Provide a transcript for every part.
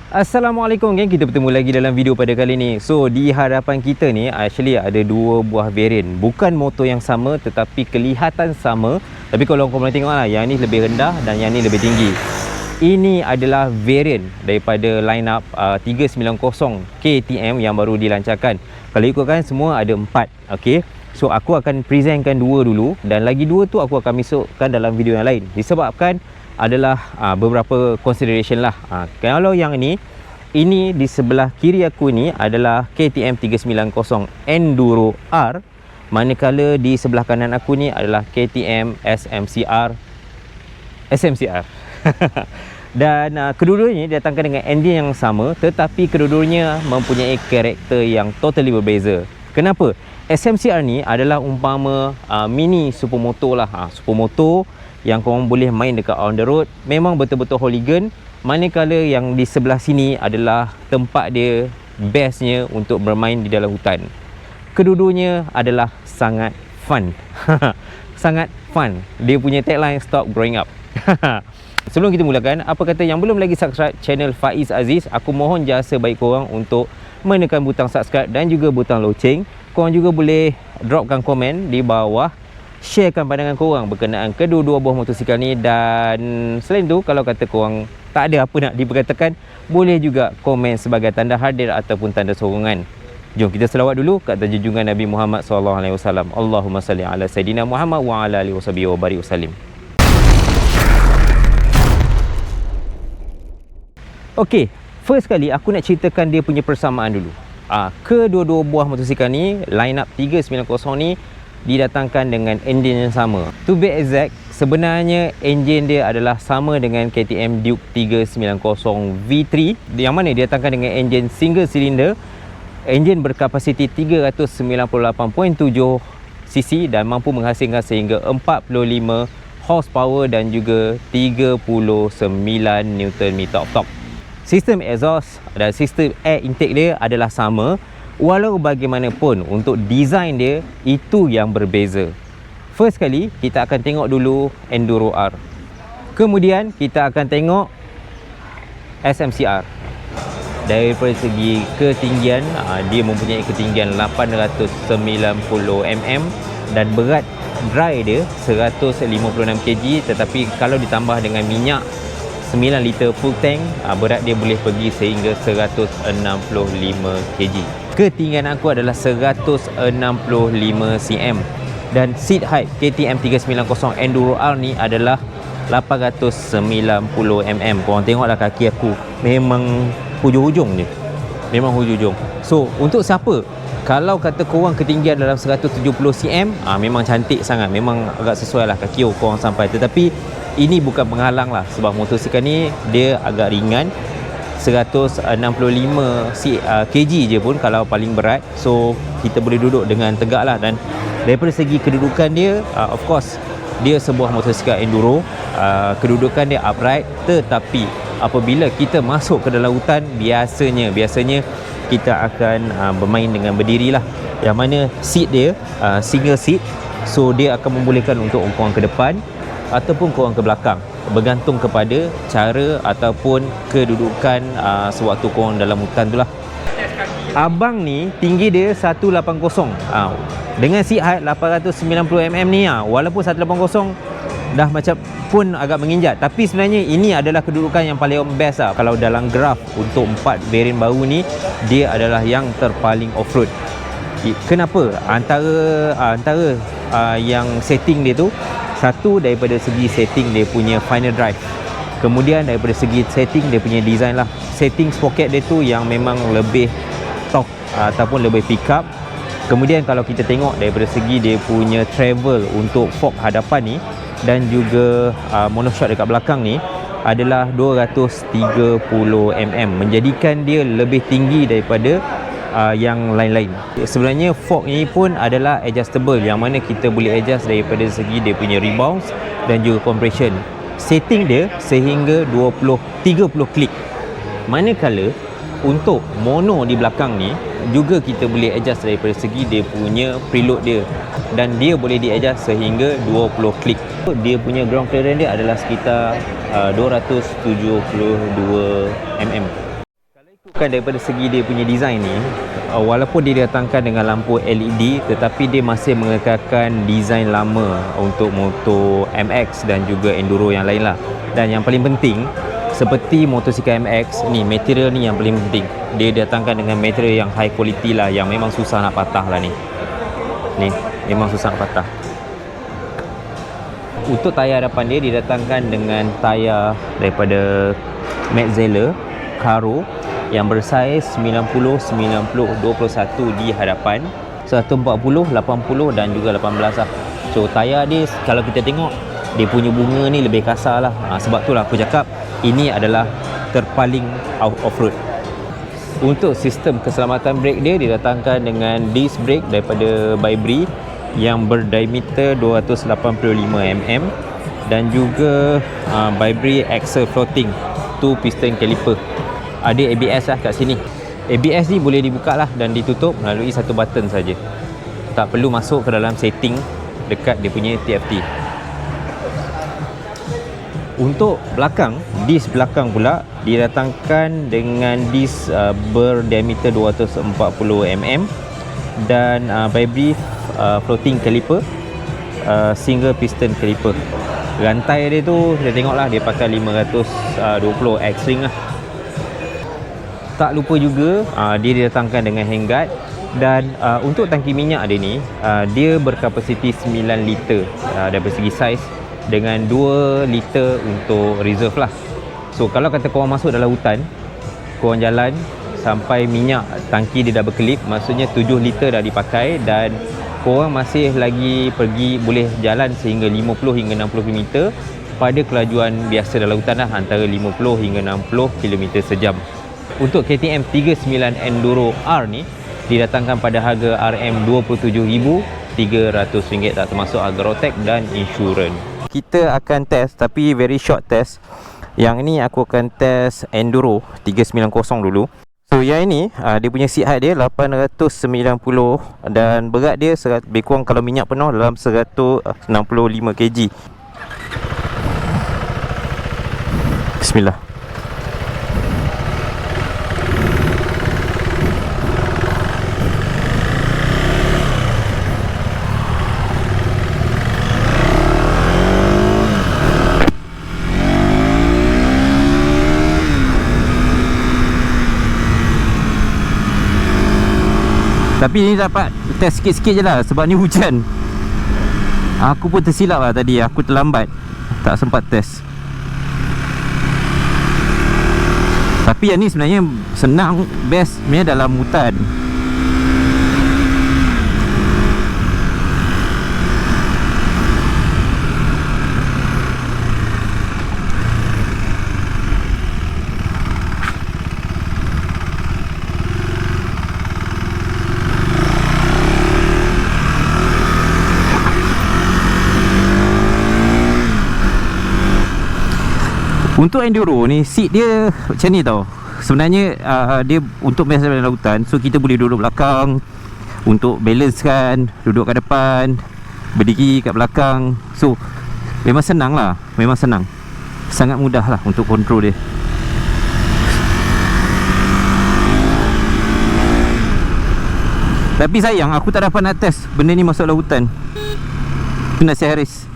Assalamualaikum geng, kita bertemu lagi dalam video pada kali ni. So di hadapan kita ni actually ada dua buah variant. Bukan motor yang sama tetapi kelihatan sama. Tapi kalau korang boleh tengok lah, yang ni lebih rendah dan yang ni lebih tinggi. Ini adalah variant daripada line up 390 KTM yang baru dilancarkan. Kalau ikutkan semua ada 4. Okay, so aku akan presentkan dua dulu, dan lagi dua tu aku akan masukkan dalam video yang lain. Disebabkan adalah beberapa consideration lah. Kalau yang ini di sebelah kiri aku ni adalah KTM 390 Enduro R, manakala di sebelah kanan aku ni adalah KTM SMCR dan kedua-duanya didatangkan dengan enjin yang sama, tetapi kedua-duanya mempunyai karakter yang totally berbeza. Kenapa? SMCR ni adalah umpama mini supermoto lah, supermoto yang korang boleh main dekat on the road, memang betul-betul hooligan. Manakala yang di sebelah sini adalah tempat dia bestnya untuk bermain di dalam hutan. Kedua-duanya adalah sangat fun. Sangat fun. Dia punya tagline stop growing up. Sebelum kita mulakan, apa kata yang belum lagi subscribe channel Faiz Aziz, aku mohon jasa baik korang untuk menekan butang subscribe dan juga butang loceng. Korang juga boleh dropkan komen di bawah, sharekan pandangan korang berkenaan kedua-dua buah motosikal ni. Dan selain tu, kalau kata korang tak ada apa nak diperkatakan, boleh juga komen sebagai tanda hadir ataupun tanda sokongan. Jom kita selawat dulu ke atas junjungan Nabi Muhammad SAW. Allahumma salli ala Sayyidina Muhammad wa ala alihi wa barik wasallim. Okey, first kali aku nak ceritakan dia punya persamaan dulu. Kedua-dua buah motosikal ni, line up 390 ni didatangkan dengan enjin yang sama. To be exact, sebenarnya enjin dia adalah sama dengan KTM Duke 390 V3, yang mana didatangkan dengan enjin single cylinder, enjin berkapasiti 398.7 cc dan mampu menghasilkan sehingga 45 horsepower dan juga 39 Nm of torque. Sistem exhaust dan sistem air intake dia adalah sama. Walau bagaimanapun, untuk design dia itu yang berbeza. First kali kita akan tengok dulu Enduro R. Kemudian kita akan tengok SMCR. Dari segi ketinggian, dia mempunyai ketinggian 890 mm dan berat dry dia 156 kg, tetapi kalau ditambah dengan minyak 9 liter full tank, berat dia boleh pergi sehingga 165 kg. Ketinggian aku adalah 165 cm dan seat height KTM 390 Enduro R ni adalah 890 mm. Korang tengoklah kaki aku, memang hujung-hujung je. Memang hujung-hujung. So, untuk siapa? Kalau kata korang ketinggian dalam 170 cm, memang cantik sangat. Memang agak sesuai lah kaki korang sampai. Tetapi ini bukan penghalang lah, sebab motosikal ni dia agak ringan. 165 kg je pun kalau paling berat. So kita boleh duduk dengan tegak lah. Dan daripada segi kedudukan dia, of course dia sebuah motosikal enduro. Kedudukan dia upright, tetapi apabila kita masuk ke dalam hutan, biasanya kita akan bermain dengan berdiri lah, yang mana seat dia single seat. So dia akan membolehkan untuk korang ke depan ataupun korang ke belakang, bergantung kepada cara ataupun kedudukan sewaktu korang dalam hutan tu lah. Abang ni tinggi dia 180, dengan seat height 890 mm ni, walaupun 180 dah macam pun agak menginjak, tapi sebenarnya ini adalah kedudukan yang paling best lah. Kalau dalam graf untuk 4 variant baru ni, dia adalah yang terpaling off-road. Kenapa? Antara yang setting dia tu, satu daripada segi setting dia punya final drive, kemudian daripada segi setting dia punya design lah. Setting sprocket dia tu yang memang lebih torque ataupun lebih pick up. Kemudian kalau kita tengok daripada segi dia punya travel untuk fork hadapan ni dan juga monoshock dekat belakang ni adalah 230 mm, menjadikan dia lebih tinggi daripada yang lain-lain. Sebenarnya fork ni pun adalah adjustable, yang mana kita boleh adjust daripada segi dia punya rebound dan juga compression. Setting dia sehingga 30 klik. Manakala untuk mono di belakang ni juga kita boleh adjust daripada segi dia punya preload dia, dan dia boleh di-adjust sehingga 20 klik. Dia punya ground clearance dia adalah sekitar 272 mm. Kan daripada segi dia punya design ni, walaupun dia datangkan dengan lampu LED, tetapi dia masih mengekalkan design lama untuk motor MX dan juga enduro yang lain lah. Dan yang paling penting, seperti motosikal MX ni, material ni yang paling penting. Dia datangkan dengan material yang high quality lah, yang memang susah nak patah lah ni. Ni memang susah nak patah. Untuk tayar hadapan dia didatangkan dengan tayar daripada Metzeler Karo yang bersaiz 90, 90, 21 di hadapan, 140, 80 dan juga 18 lah. So tayar dia kalau kita tengok, dia punya bunga ni lebih kasar lah. Sebab tu lah aku cakap ini adalah terpaling off-road. Untuk sistem keselamatan brake dia didatangkan dengan disc brake daripada Vibri yang berdiameter 285mm dan juga Vibri axle floating 2 piston caliper. Ada ABS lah kat sini. ABS ni boleh dibuka lah dan ditutup melalui satu button saja. Tak perlu masuk ke dalam setting dekat dia punya TFT. Untuk belakang, disc belakang pula didatangkan dengan disc berdiameter 240mm dan Vibri floating caliper, single piston caliper. Rantai dia tu kita tengoklah dia pakai 520 X-ring lah. Tak lupa juga dia didatangkan dengan handguard dan untuk tangki minyak dia ni dia berkapasiti 9 liter daripada segi saiz dengan 2 liter untuk reserve lah. So kalau kata korang masuk dalam hutan, korang jalan sampai minyak tangki dia dah berkelip, maksudnya 7 liter dah dipakai dan korang masih lagi pergi boleh jalan sehingga 50 hingga 60 km pada kelajuan biasa dalam hutan lah, antara 50 hingga 60 km sejam. Untuk KTM 39 Enduro R ni didatangkan pada harga RM27,300 tak termasuk harga rotek dan insurans. Kita akan test tapi very short test. Yang ni aku akan test Enduro 390 dulu. So yang ini dia punya seat height dia 890 dan berat dia lebih kurang kalau minyak penuh dalam 165 kg. Bismillah. Tapi ni dapat test sikit-sikit je lah sebab ni hujan. Aku pun tersilap lah tadi, aku terlambat, tak sempat test. Tapi yang ni sebenarnya senang, best sebenarnya dalam hutan. Untuk Enduro ni, seat dia macam ni tau. Sebenarnya dia untuk biasa dalam lautan. So kita boleh duduk belakang untuk balance kan, duduk kat depan, berdiri kat belakang. So memang senang lah, memang senang. Sangat mudah lah untuk kontrol dia. Tapi sayang aku tak dapat nak test benda ni masuk dalam hutan. Itu nak si Haris.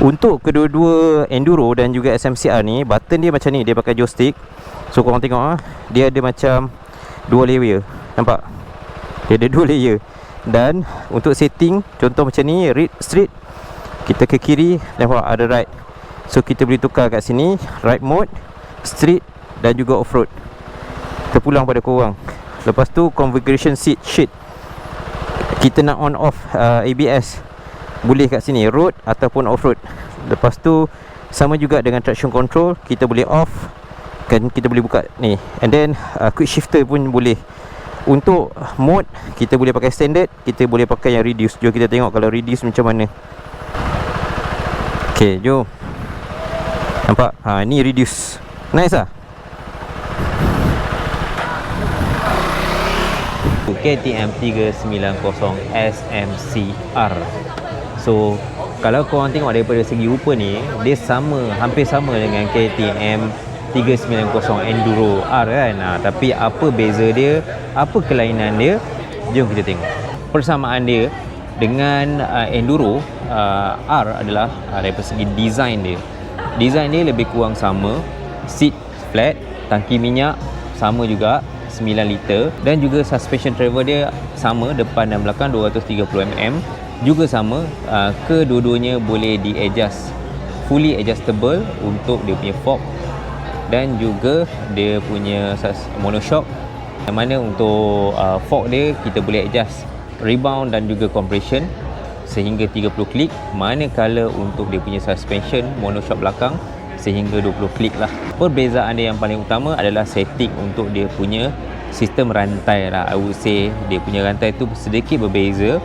Untuk kedua-dua Enduro dan juga SMCR ni, button dia macam ni, dia pakai joystick. So korang tengok dia ada macam 2 layer. Nampak? Dia ada 2 layer. Dan untuk setting, contoh macam ni, read street, kita ke kiri, nampak ada right. So kita boleh tukar kat sini, right mode, street dan juga off-road. Terpulang pada korang. Lepas tu configuration sheet, kita nak on off ABS, boleh kat sini, road ataupun off-road. Lepas tu sama juga dengan traction control, kita boleh off kan kita boleh buka ni, and then quick shifter pun boleh. Untuk mode kita boleh pakai standard, kita boleh pakai yang reduce. Jom kita tengok kalau reduce macam mana. Ok, jom. Nampak? Ni reduce. Nice lah. KTM 390 SMCR. So kalau korang tengok daripada segi rupa ni, dia sama, hampir sama dengan KTM 390 Enduro R kan. Tapi apa beza dia, apa kelainan dia, jom kita tengok. Persamaan dia dengan Enduro R adalah daripada segi design dia. Design dia lebih kurang sama. Seat flat, tangki minyak sama juga 9 liter, dan juga suspension travel dia sama, depan dan belakang 230mm juga sama. Kedua-duanya boleh di adjust, fully adjustable untuk dia punya fork, dan juga dia punya monoshock, yang mana untuk fork dia kita boleh adjust rebound dan juga compression sehingga 30 klik, manakala untuk dia punya suspension monoshock belakang sehingga 20 klik lah. Perbezaan dia yang paling utama adalah setting untuk dia punya sistem rantai lah. I would say dia punya rantai tu sedikit berbeza,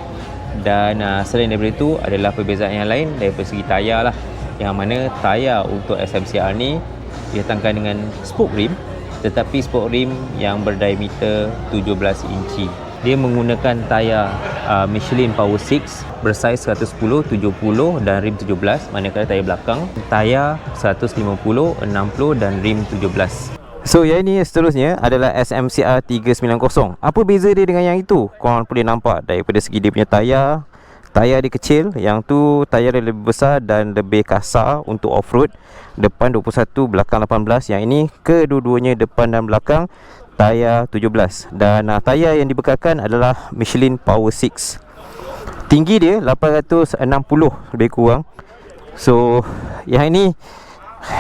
dan selain daripada itu adalah perbezaan yang lain daripada segi tayar lah, yang mana tayar untuk SMCR ni didatangkan dengan spoke rim, tetapi spoke rim yang berdiameter 17 inci. Dia menggunakan tayar Michelin Power 6 bersaiz 110, 70 dan rim 17, manakala tayar belakang tayar 150, 60 dan rim 17. So yang ini seterusnya adalah SMCR 390. Apa beza dia dengan yang itu? Korang boleh nampak daripada segi dia punya tayar. Tayar dia kecil, yang tu tayar dia lebih besar dan lebih kasar untuk off-road. Depan 21, belakang 18. Yang ini kedua-duanya depan dan belakang tayar 17. Dan tayar yang dibekalkan adalah Michelin Power 6. Tinggi dia 860 lebih kurang. So yang ini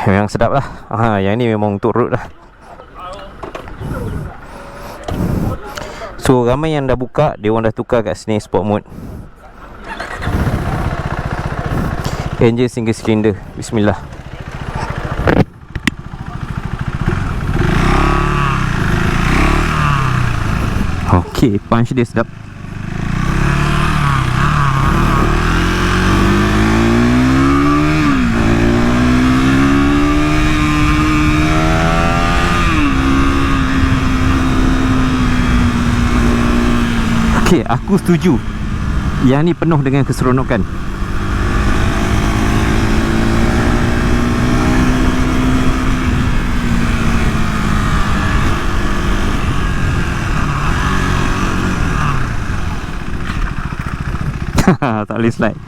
memang sedap lah. Yang ini memang untuk road lah. So ramai yang dah buka, dia orang dah tukar kat sini sport mode. Engine single cylinder. Bismillah. Okay, punch dia sedap. Okay, aku setuju. Yang ni penuh dengan keseronokan. Tak boleh slide.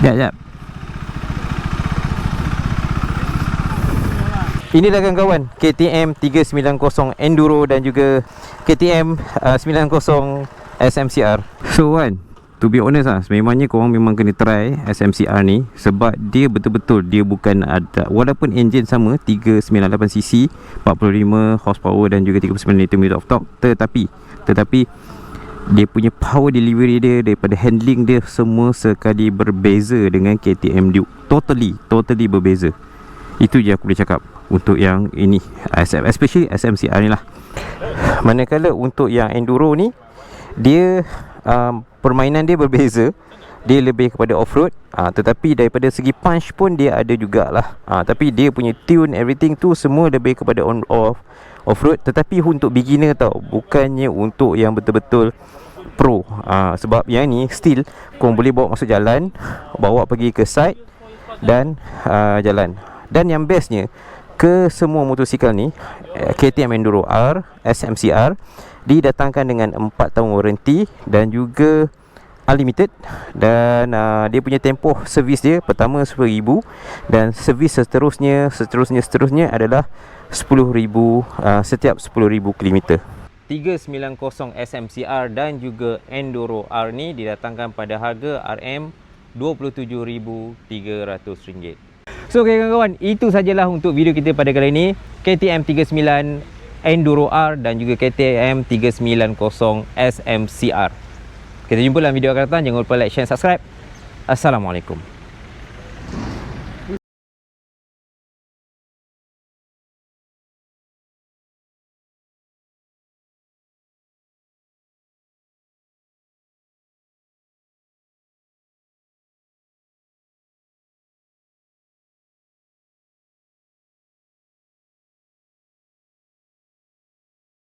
Sekejap. Inilah kawan-kawan KTM 390 Enduro dan juga KTM 90 SMCR. So kan, to be honest lah, memangnya korang memang kena try SMCR ni, sebab dia betul-betul dia bukan ada, walaupun enjin sama 398cc, 45 horsepower dan juga 39 Nm of torque, tetapi dia punya power delivery dia, daripada handling dia, semua sekali berbeza dengan KTM Duke. Totally berbeza. Itu je aku boleh cakap untuk yang ini, especially SMCR ni lah. Manakala untuk yang Enduro ni, Dia permainan dia berbeza. Dia lebih kepada off-road, tetapi daripada segi punch pun dia ada jugalah. Tapi dia punya tune, everything tu semua lebih kepada off-road. Tetapi untuk beginner tau, bukannya untuk yang betul-betul pro. Sebab yang ni still korang boleh bawa masuk jalan, bawa pergi ke side dan jalan. Dan yang bestnya, ke semua motosikal ni, KTM Enduro R, SMCR, didatangkan dengan 4 tahun warranty dan juga unlimited. Dan dia punya tempoh servis dia pertama 10,000 dan servis seterusnya adalah 10,000 setiap 10,000 km. 390 SMCR dan juga Enduro R ni didatangkan pada harga RM27,300. So okay kawan-kawan, itu sajalah untuk video kita pada kali ini. KTM 39 Enduro R dan juga KTM 390 SMCR. Kita jumpa dalam video akan datang. Jangan lupa like, share, subscribe. Assalamualaikum.